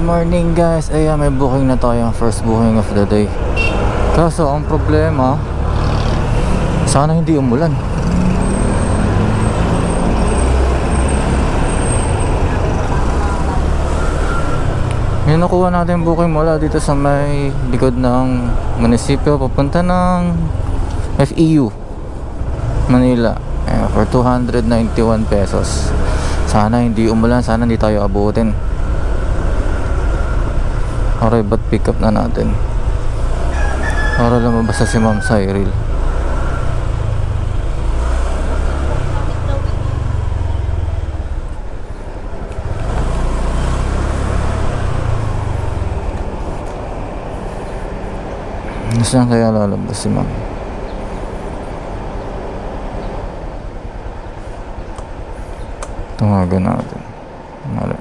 morning guys. Ayan, may booking na tayo, first booking of the day. Kaso ang problema, sana hindi umulan. Yung nakuha natin booking mula dito sa may likod ng munisipyo papunta ng FEU Manila. Ayan, for 291 pesos. Sana hindi umulan, sana hindi tayo abutin. Okay, but pick up na natin para lumabas na si Ma'am Cyril. Saan kaya lalabas si Ma'am? Tumagan natin. Mali.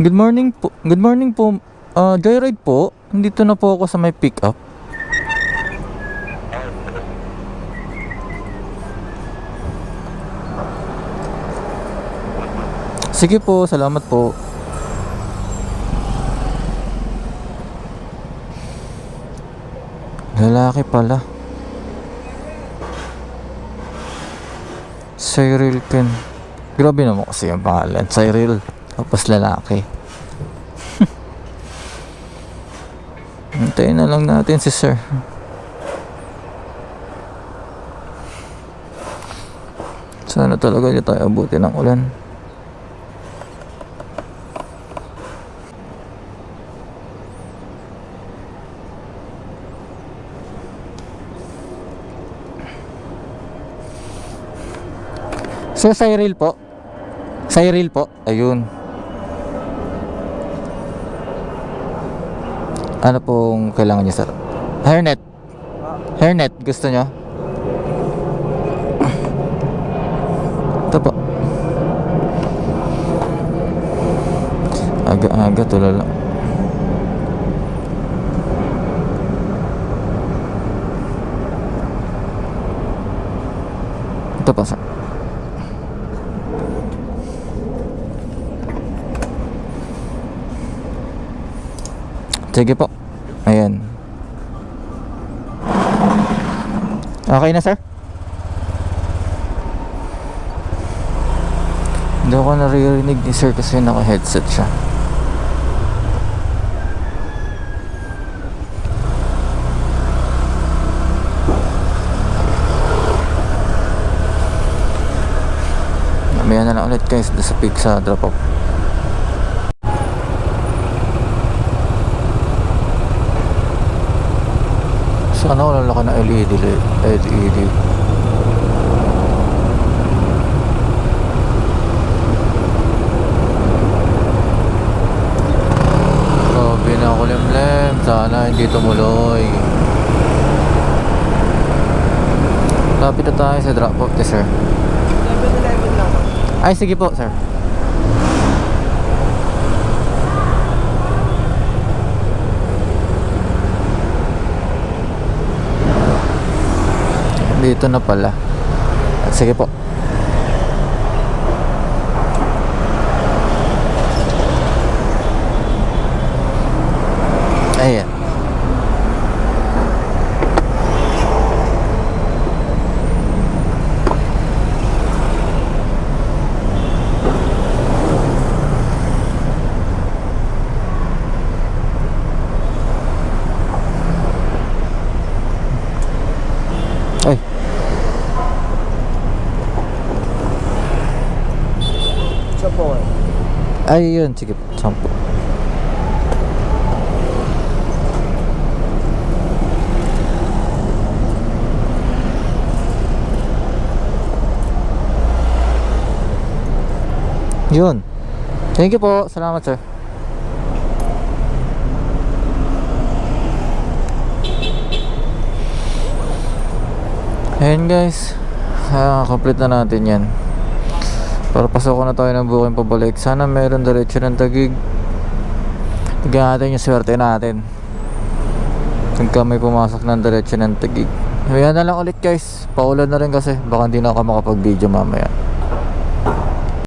Good morning po. Good morning po. Joyride po. Nandito na po ako sa may pick up. Sige po, salamat po. Lalaki pala. Cyril Ken. Grabe naman kasi ang pangalan. Cyril. Tapos lalaki. Hintayin na lang natin si sir. Sana talaga hindi tayo abuti ng ulan. Sir Cyril po. Cyril po. Ayun. Ano pong kailangan niya, sir? Hairnet. Hairnet, gusto niyo? Ito po. Aga-aga, tulala. Ito po, sir. Sige po. Ayan. Okay na, sir? Hindi ako naririnig ni sir kasi naka-headset siya. Mamaya na lang ulit guys sa pick sa drop off. Sana wala laki na LED. Grabe na kulimlim. Sana hindi tumuloy. Lapit na tayo sa drop off, sir. 11 lang. Ay, sige po, sir. Dito na pala. Sige po. Ayan. Ay. Sampo. Ay, yun. Sige po. 10. Yun. Thank you po. Salamat, sir. Ayan guys, complete na natin yan. Para pasok na tayo ng booking pabalik. Sana meron diretso ng Taguig. Tignan natin yung swerte natin pagka may pumasok ng diretso ng Taguig. Ayan na lang ulit guys. Paulan na rin kasi. Baka hindi na ako makapag video mamaya.